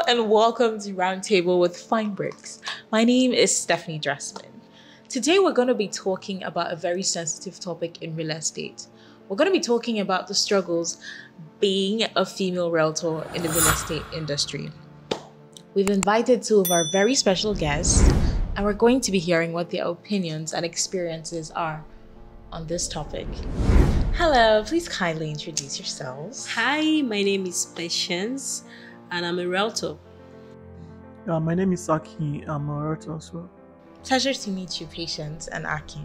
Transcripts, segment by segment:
and welcome to Roundtable with Finebricks. My name is Stephanie Dressman. Today we're going to be talking about a very sensitive topic in real estate. We're going to be talking about the struggles being a female realtor in the real estate industry. We've invited two of our very special guests, and we're going to be hearing what their opinions and experiences are on this topic. Hello, please kindly introduce yourselves. Hi, my name is Patience, and I'm a realtor. My name is Aki. I'm a realtor as well. Pleasure to meet you, Patience and Aki.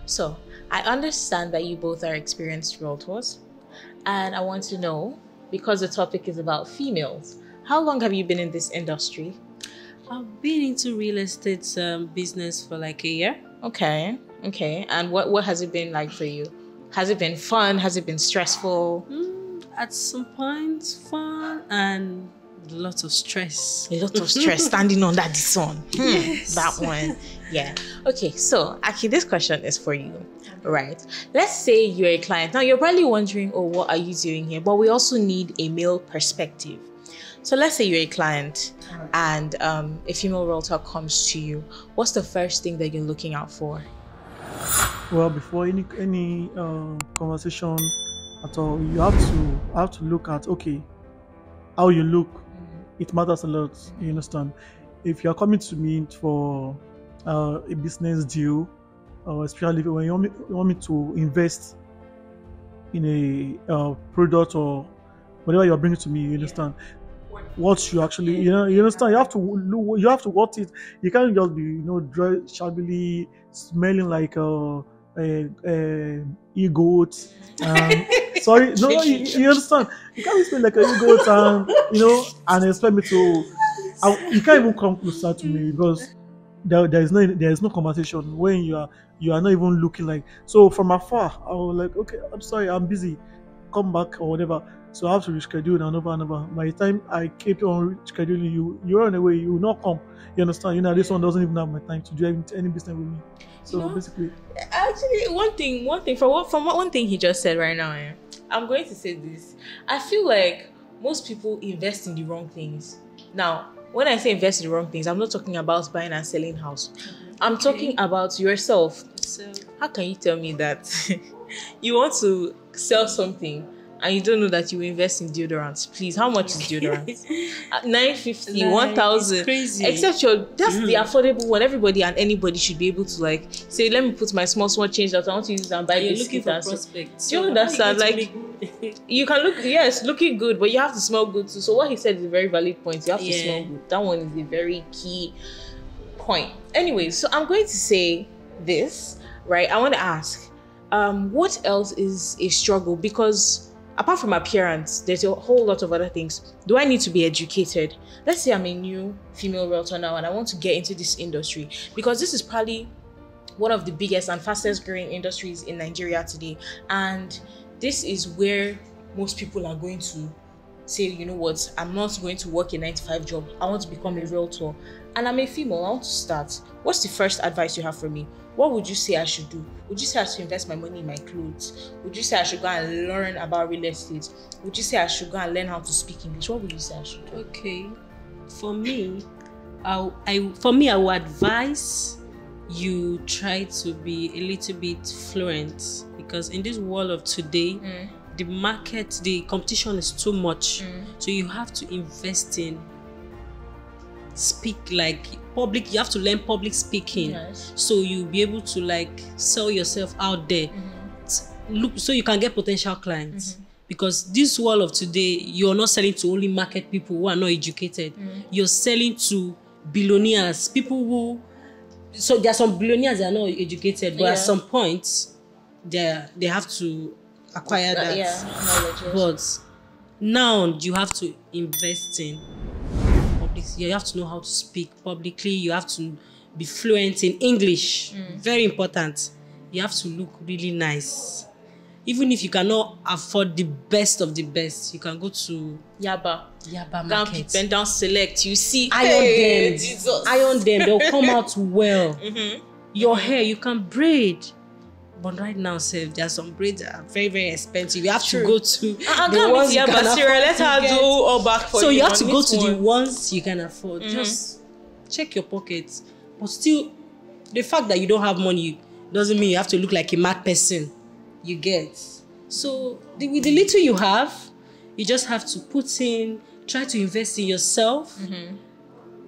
So, I understand that you both are experienced realtors, and I want to know, because the topic is about females, how long have you been in this industry? I've been into real estate business for like a year. Okay. And what has it been like for you? Has it been fun? Has it been stressful? At some point, fun and lots of stress. A lot of stress standing under the sun. Yes. That one. Yeah. Okay, so Aki, this question is for you. Right. Let's say you're a client. Now you're probably wondering, oh, what are you doing here? But we also need a male perspective. So let's say you're a client and a female realtor comes to you. What's the first thing that you're looking out for? Well, before any conversation at all, you have to look at, okay, how you look. It matters a lot. You understand? If you are coming to me for a business deal, especially when you want me to invest in a product or whatever you are bringing to me, you understand? What you actually, you understand? You have to look, you have to watch it. You can't just be, dry, shabbily smelling like e-goat. Sorry, no, you understand? You can't be smelling like an e-goat and expect me to. You can't even come closer to me because there is no conversation when you are not even looking like. So from afar, I was like, okay, I'm sorry, I'm busy. Come back or whatever. So I have to reschedule and over. By the time I keep on scheduling you run away, you will not come. You understand? This one doesn't even have my time to do any business with me. So basically, actually, one thing from one thing he just said right now, I'm going to say this. I feel like most people invest in the wrong things. Now, when I say invest in the wrong things, I'm not talking about buying and selling house. I'm talking about yourself. So, how can you tell me that you want to sell something and you don't know that you invest in deodorants? Please, how much is deodorant? 950, 1,000. Crazy. Except that's the affordable one. Everybody and anybody should be able to say, let me put my small change that I want to use and buy this. Looking for prospects. Do you understand? You can look, yes, looking good, but you have to smell good too. So what he said is a very valid point. You have to smell good. That one is a very key point. Anyway, so I'm going to say this, right? I want to ask, what else is a struggle? Because apart from appearance, there's a whole lot of other things. Do I need to be educated? Let's say I'm a new female realtor now and I want to get into this industry because this is probably one of the biggest and fastest growing industries in Nigeria today. And this is where most people are going to say, you know what, I'm not going to work a 9-to-5 job. I want to become a realtor. And I'm a female, I want to start. What's the first advice you have for me? What would you say I should do? Would you say I should invest my money in my clothes? Would you say I should go and learn about real estate? Would you say I should go and learn how to speak English? What would you say I should do? Okay, for me, I would advise you try to be a little bit fluent because in this world of today, the market, the competition is too much. So you have to invest in speak public. You have to learn public speaking. Yes. So you'll be able to sell yourself out there. Look, so you can get potential clients. Because this world of today, you're not selling to only market people who are not educated. You're selling to billionaires, people who. So there are some billionaires that are not educated, but at some point, they have to acquire that. Knowledge. But now you have to invest in. You have to know how to speak publicly. You have to be fluent in English. Very important. You have to look really nice. Even if you cannot afford the best of the best, you can go to Yaba market. Then down select. You see, iron them. They'll come out well. Your hair, you can braid. But right now, sir, there are some braids that are very, very expensive. You have True. to go to I'm the going ones with you you, can but afford Sarah, let to her get. do all back for So you have on to go this to the one. ones you can afford. Just check your pockets. But still, the fact that you don't have money doesn't mean you have to look like a mad person. You get. So with the little you have, you just have to put in, try to invest in yourself,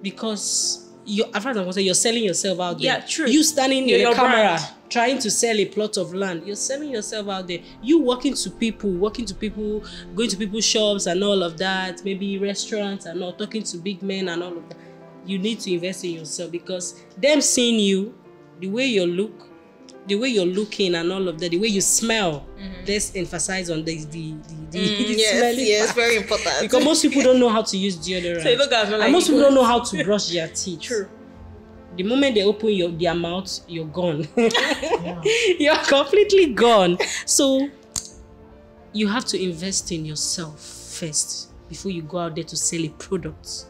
because you're selling yourself out there. Yeah, true. You standing in Your the camera brand. trying to sell a plot of land, you're selling yourself out there. You walking to people, going to people's shops and all of that, maybe restaurants and all, talking to big men and all of that. You need to invest in yourself, because them seeing you, the way you look, the way you're looking and all of that, the way you smell, let's emphasize on the smelling yes, part. very important. Because most people don't know how to use deodorant. So look at me like and most you people don't go- know how to brush their teeth. True. The moment they open their mouth, you're gone. You're completely gone. So you have to invest in yourself first before you go out there to sell a product.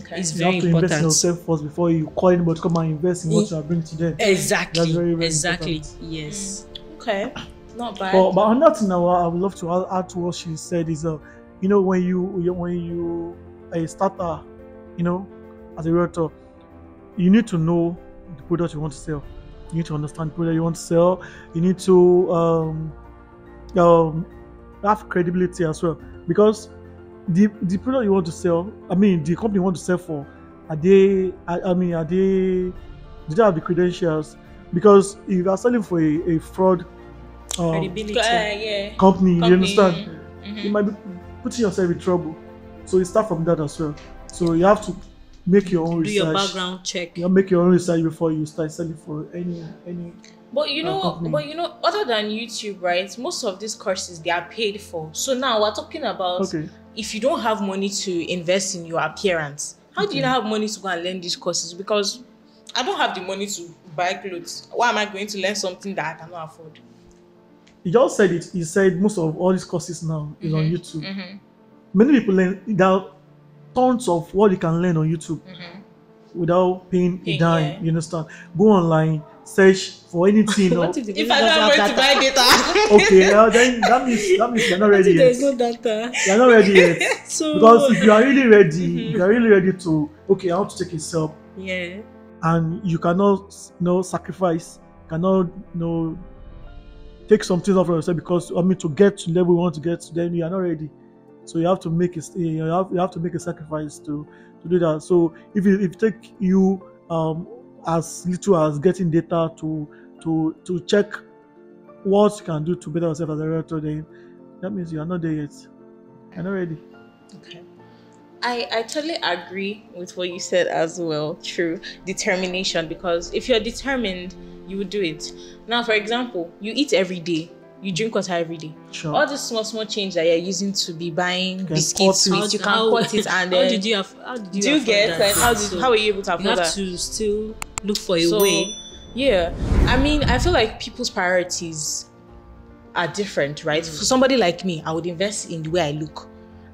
Okay. It's You very have to invest in important. yourself first before you call anybody to come and invest in what you are bringing to them. Exactly. That's very, very exactly. important. Yes. Okay. Not bad. But on that thing, I would love to add to what she said is, when you a starter, as a realtor, you need to know the product you want to sell. You need to understand the product you want to sell. You need to have credibility as well, because the product you want to sell, the company you want to sell for, do they have the credentials? Because if you are selling for a fraud Credibility. company, you understand, Mm-hmm. you might be putting yourself in trouble. So you start from that as well. So you have to make your own Do research. your background check. You have to make your own research before you start selling for any. But company. other than YouTube, right? Most of these courses they are paid for. So now we're talking about if you don't have money to invest in your appearance, how do you not have money to go and learn these courses? Because I don't have the money to buy clothes. Why am I going to learn something that I cannot afford? He just said it. He said most of all these courses now is on YouTube. Mm-hmm. Many people learn. There are tons of what you can learn on YouTube without paying a dime. Yeah. You understand? Go online, search for anything. If I don't have money to buy data, Okay, then that means you're not ready yet. There's no data. You're not ready yet. So Because if you are really ready, if you are really ready to, I want to take a step, yeah. and you cannot, sacrifice, cannot, take some things off of yourself, because to get to level you want to get to, then you are not ready. So you have to make you have to make a sacrifice to do that. So if it take you as little as getting data to check what you can do to better yourself as a realtor, then that means you are not there yet. You're not ready. okay. I totally agree with what you said as well. True. Determination, because if you're determined, you will do it. Now, for example, you eat every day, you drink water every day. Sure. All this small change that you're using to be buying can biscuits, cut it. sweets, you can cut it, and How then did you do you get like how are you able to you afford have that? to still look for a So, way. yeah, I feel like people's priorities are different, right? For somebody like me, I would invest in the way I look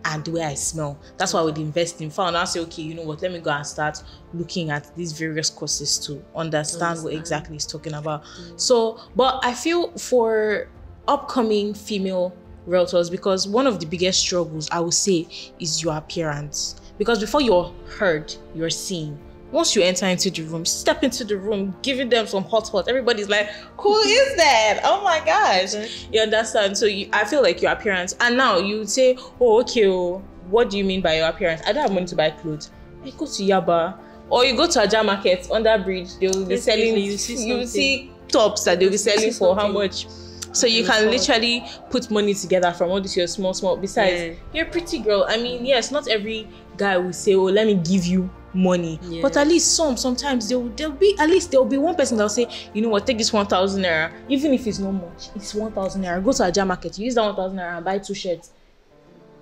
and the way I smell. That's why I would invest in. Found I'll say, okay, you know what? Let me go and start looking at these various courses to understand what exactly it's talking about. So, but I feel for upcoming female realtors, because one of the biggest struggles I would say is your appearance. Because before you're heard, you're seen. Once you enter into the room, step into the room, giving them some hot. Everybody's like, who is that? Oh my gosh. You understand? So I feel like your appearance. And now you would say, oh, okay, what do you mean by your appearance? I don't have money to buy clothes. I go to Yaba. Or you go to Aja Market, under bridge, they will be selling, you see tops that they'll be selling for how much? So you can literally put money together from all this your small. Besides, you're a pretty girl. I mean, yes, not every guy will say, oh, let me give you money, but at least sometimes there'll be one person that'll say, you know what, take this 1,000 naira, even if it's not much, it's 1,000 naira. Go to Aja Market, use that 1,000 naira and buy 2 shirts.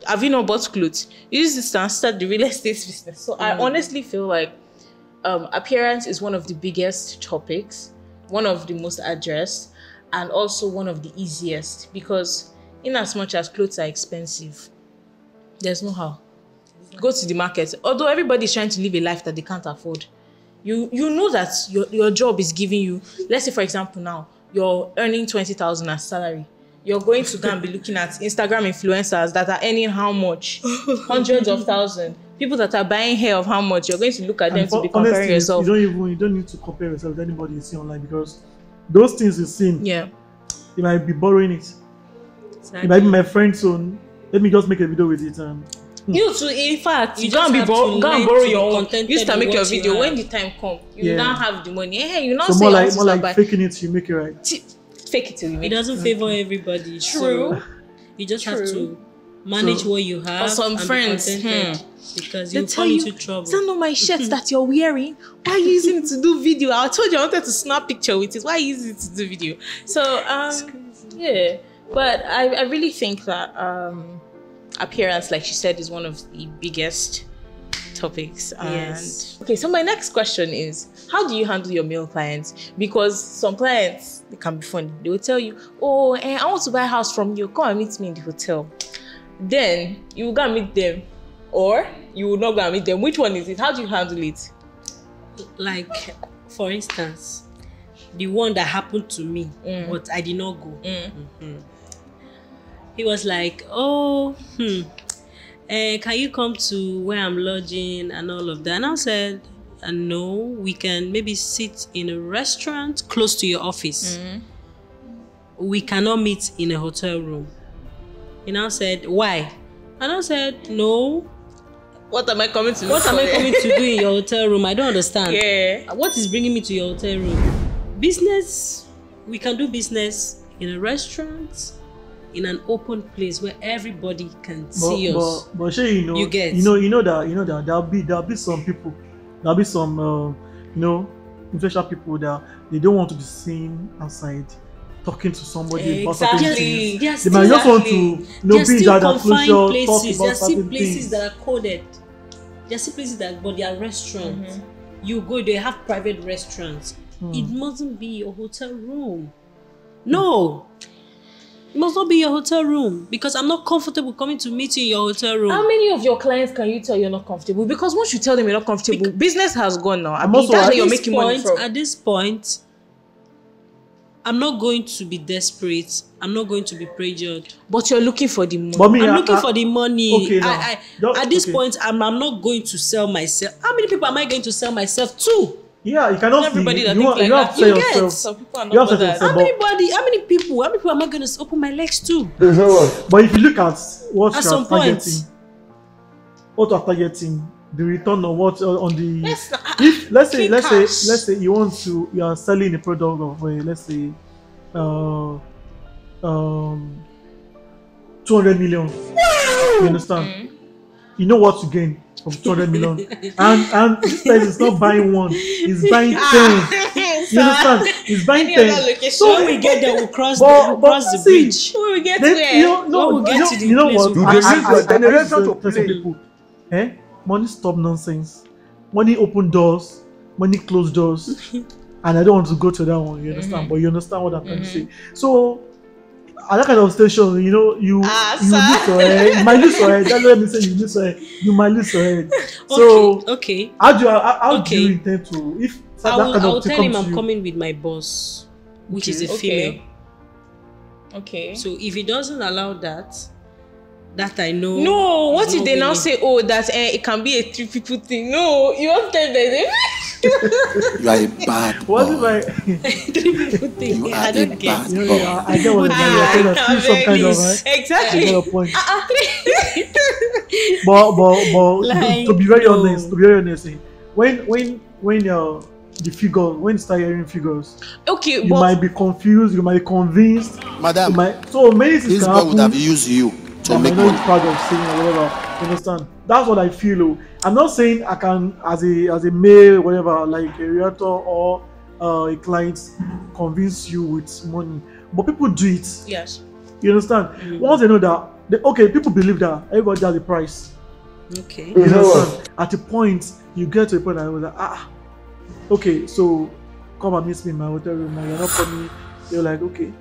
Have you not bought clothes? Use this and start the real estate business. So I honestly feel like appearance is one of the biggest topics, one of the most addressed, and also one of the easiest, because in as much as clothes are expensive, there's no how. Go to the market. Although everybody's trying to live a life that they can't afford, you know that your job is giving you, let's say for example now, you're earning 20,000 as salary. You're going to go and be looking at Instagram influencers that are earning how much? Hundreds of thousands. People that are buying hair of how much? You're going to look at them to be comparing yourself. You don't need to compare yourself with anybody you see online, because those things you see, you might be borrowing it. Exactly. It might be my friend's own. Let me just make a video with it. You too, in fact, you go and borrow your own. You start make your video when the time comes. You don't have the money. Hey, you not so say more like faking it, you make it right. Fake it till you make it. It doesn't favor everybody. True. So you just have to manage what you have. For some friends, because you fall into trouble. Is that not my shirt that you're wearing? Why are you using it to do video? I told you I wanted to snap picture with it. Why are you using it to do video? So yeah, but I really think that appearance, like she said, is one of the biggest topics. Yes. Okay, so my next question is, how do you handle your male clients? Because some clients, they can be funny. They will tell you, oh, I want to buy a house from you. Come and meet me in the hotel. Then you will go and meet them, or you will not go and meet them. Which one is it? How do you handle it? Like, for instance, the one that happened to me, but I did not go. He was like, oh, can you come to where I'm lodging and all of that? And I said, no, we can maybe sit in a restaurant close to your office. We cannot meet in a hotel room. And I said, why? And I said, no. What am I coming to do? What am I coming to do in your hotel room? I don't understand. Yeah. What is bringing me to your hotel room? Business, we can do business in a restaurant, in an open place where everybody can see us. But sure, you know that there'll be some people, there'll be some influential people that they don't want to be seen outside talking to somebody about certain things. They might just want to be in that closure, talk about there are still certain places things. that are coded. There are still places but they are restaurants. You go, they have private restaurants. It mustn't be your hotel room. No. It must not be your hotel room, because I'm not comfortable coming to meet you in your hotel room. How many of your clients can you tell you're not comfortable? Because once you tell them you're not comfortable, business has gone now. That's where you're making money from. At this point, I'm not going to be desperate. I'm not going to be pressured. But you're looking for the money. I'm looking for the money. Okay, at this point, I'm not going to sell myself. How many people am I going to sell myself to? Yeah, you cannot. Everybody that you thinks like have that. to sell You yourself. get. Some people are You not have to bothered. sell yourself. How many people am I going to open my legs to? But if you look at what At you some are targeting, the return on what on the if let's say you are selling a product of let's say 200 million. You understand? You know what to gain from 200 million, and this place is not buying one; he's buying 10. You understand? He's buying 10. So when we get there, we'll cross the bridge. When we get there, you know what? Money stop nonsense. Money open doors. Money close doors. And I don't want to go to that one. You understand? But you understand what I'm trying to say. So at that kind of station, you lose your head. You might lose your head. That's what I'm saying. You lose your head. You might lose your head. So how do you intend to I'll tell him I'm coming with my boss, which is a female. Okay. So if he doesn't allow that I know. No, what if they now say, that it can be a 3 people thing? No, you want to tell them. You are a bad boy. What if I 3 people thing? You are I don't a get. bad I boy. get what you're saying. Some kind of Exactly. I get your point. But to be very honest, when the figure, when you start hearing figures, okay, you might be confused, you might be convinced, Madam, so many things this can boy happen. would have used you to make I'm money. not proud of saying or whatever. You understand? That's what I feel. I'm not saying I can, as a male, whatever, like a realtor or a client, convince you with money. But people do it. Yes. You understand? Once they know that, people believe that everybody has a price. Okay. You understand? At a point, you get to a point that I was like, okay, so come and meet me in my hotel room. Now you're not coming. You're like, okay.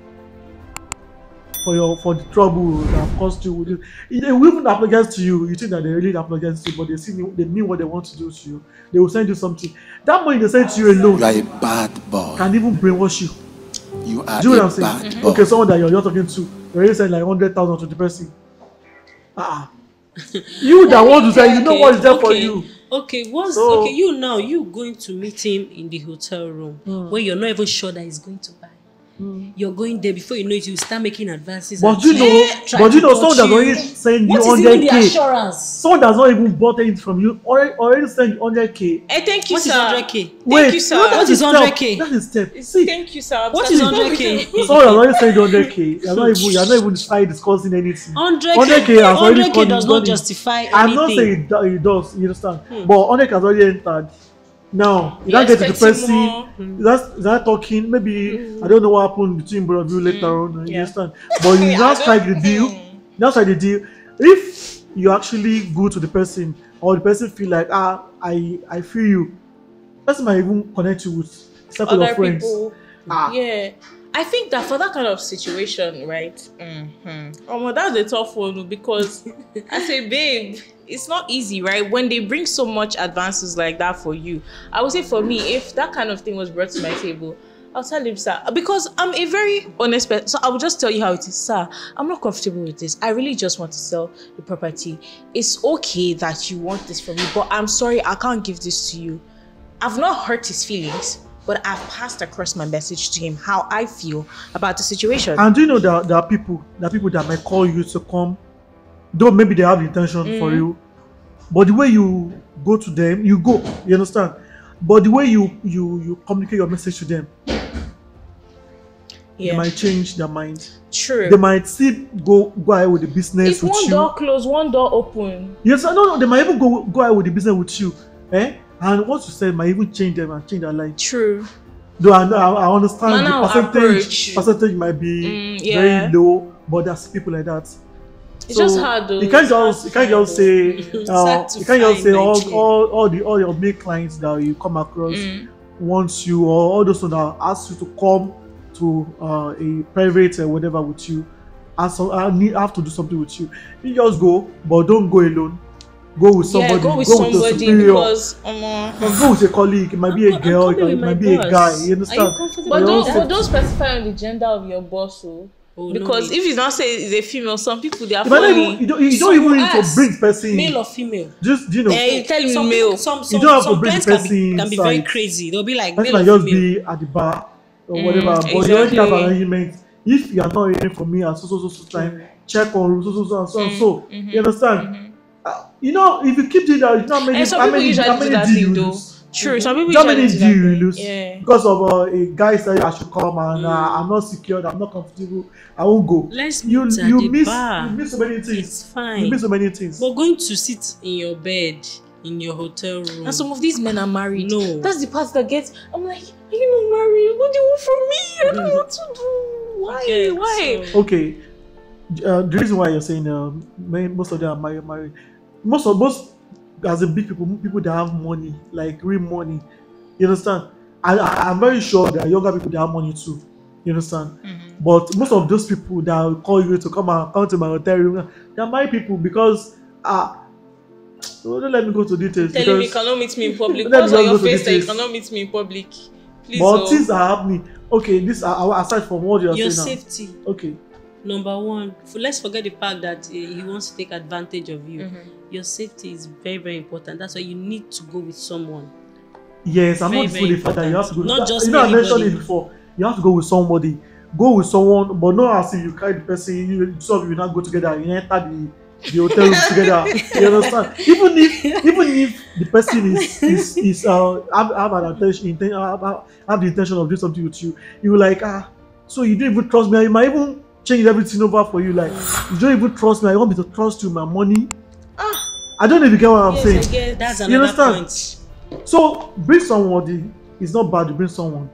For the trouble that caused you with it. They will even apologize to you. You think that they really apologize to you, but they mean what they want to do to you. They will send you something. That money they send to you alone You are a bad boy. can even brainwash you. You are Do you know a what I'm saying? bad boy. Okay, someone that you're talking to, you're already saying like 100,000 to the person. You that want to say, you know what is there for you. Okay, So- okay, you going to meet him in the hotel room where you're not even sure that he's going to buy. You're going there before you know it, you start making advances. But and you know, try to someone touch that's you. already send you What is even the 100K. assurance? Someone that's not even bought anything from you already send you 100K. Hey, thank you, What is sir. 100K? Thank you, sir. What is 100K? That is step. See, Thank you, sir. What is 100K? someone has already sent you 100K. You're not even started discussing anything. 100K has already 100K gone does in, not gone in. justify anything. I'm not saying it does, you understand? But 100K has already entered. Now, you don't get to the expecting person, that's talking, maybe, I don't know what happened between both of you later on, you Yeah. understand? But you now strike the deal, if you actually go to the person, or the person feel like, I feel you, the person might even connect you with a circle Other of friends. people. Yeah. I think that for that kind of situation, right? Well, that's a tough one because I say, babe, it's not easy, right? When they bring so much advances like that for you, I would say for me, if that kind of thing was brought to my table, I'll tell him, sir, because I'm a very honest person. So I will just tell you how it is, sir. I'm not comfortable with this. I really just want to sell the property. It's okay that you want this from me, but I'm sorry, I can't give this to you. I've not hurt his feelings, but I've passed across my message to him how I feel about the situation. And do you know that there are people that might call you to come, though maybe they have the intention for you, but the way you go to them, you go, you understand? But the way you communicate your message to them, they might change their mind. True. They might still go ahead with the business It's with one you. door closed, one door open. Yes, no, they might even go ahead with the business with you. And what you said might even change them and change their life. True. Though I understand Man, the percentage might be very low, but there's people like that. It's just hard though. You can't just say all your main clients that you come across wants you, or all those that ask you to come to a private or whatever with you. I have to do something with you. You just go, but don't go alone. Go with somebody. Yeah, go with somebody because go with a colleague. It might be a girl. It might be a guy. You understand? But don't specify on the gender of your boss, because if you don't say it's a female, some people they are funny. You don't even need to bring person. Male or female? Just you tell me male. You don't have to bring the person can be very crazy. They'll be like person male might or just female. be at the bar or whatever. But Exactly. you already have an arrangement. If you are not hearing from me at so time, check on so. You understand? If you keep doing that, it's not many. And some people usually do that thing though. True, some people usually do that you thing. lose because of a guy said I should come and I'm not secured, I'm not comfortable, I won't go. Let's you meet at you the miss bar. you miss so many things. It's fine. You miss so many things. But going to sit in your bed in your hotel room. And some of these men are married. No. That's the part that gets. I'm like, are you not married? What do you want from me? I don't know what to do. Why? So, Okay, the reason why you're saying most of them are married. Most as a big people that have money, like real money. You understand? I'm very sure there are younger people that have money too. You understand? But most of those people that will call you to come to my hotel room, they are married people because don't let me go to details. Telling me you cannot meet me in public. Let me Because on just your go to face that you details. cannot meet me in public. Please. But things are happening. Okay, this aside from what you're your saying safety. now. Okay. Number one, let's forget the fact that he wants to take advantage of you. Your safety is very, very important. That's why you need to go with someone. Yes, I'm Very, not fully fact that you have to go. Not just I mentioned anybody. it before. You have to go with somebody. Go with someone, but not as if you carry the person. You not go together. You enter the hotel room together. You understand? Even if the person is have an intention, have the intention of doing something with you, you like so you don't even trust me. You might even change everything over for you. Like you don't even trust me. I want me to trust you with my money. I don't know if you get what I'm saying. Yes, that's You another understand? point. So bring somebody. It's not bad to bring someone,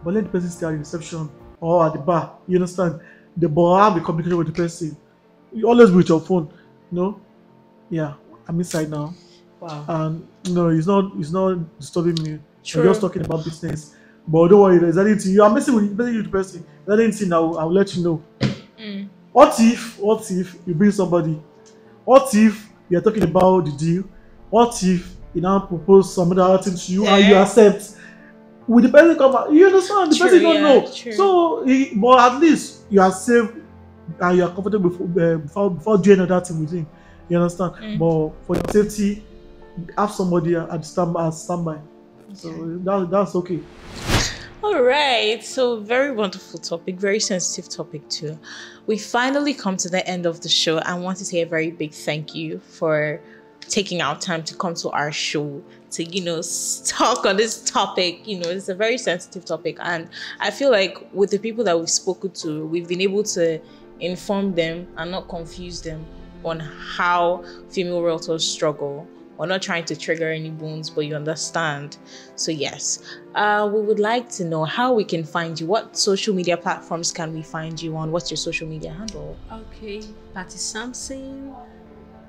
but let the person stay at the reception or at the bar. You understand? But have a communication with the person. You always be with your phone. No, yeah, I'm inside now. Wow. And no, it's not disturbing me. True. We're just talking about business. But don't worry, there's anything you are messing with the person. There's anything I'll let you know. What if you bring somebody? What if you're talking about the deal? What if you now propose some other thing to you and you accept? Will the person come out? You understand? The True, person don't yeah, know. true. So, but at least you are safe and you are comfortable before doing another thing with him. You understand? But for your safety, have somebody at standby. So that's okay. All right, so very wonderful topic, very sensitive topic too. We finally come to the end of the show. I want to say a very big thank you for taking our time to come to our show to, talk on this topic. It's a very sensitive topic, and I feel like with the people that we've spoken to, we've been able to inform them and not confuse them on how female realtors struggle. We're not trying to trigger any bones, but you understand. So yes, we would like to know how we can find you. What social media platforms can we find you on? What's your social media handle? Okay, Patty Sampson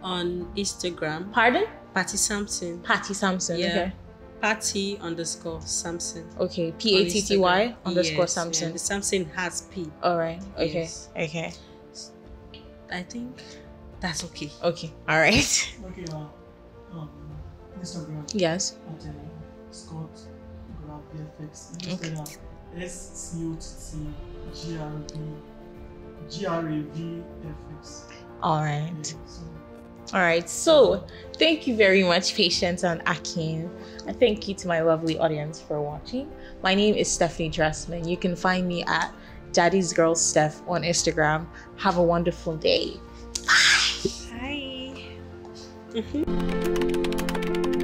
on Instagram. Pardon? Patty Sampson. Patty Sampson. Yeah. Okay. Patty_Sampson. Okay. PATTY_Sampson. Yeah, the Sampson has P. All right. Okay. Yes. Okay. I think that's okay. Okay. All right. Okay, Instagram. Yes. At Scott VFX. Okay. SCOTTGRAVFX. All right. All right. So thank you very much, Patience and Akin. And thank you to my lovely audience for watching. My name is Stephanie Dressman. You can find me at Daddy's Girl Steph on Instagram. Have a wonderful day. Bye. Bye.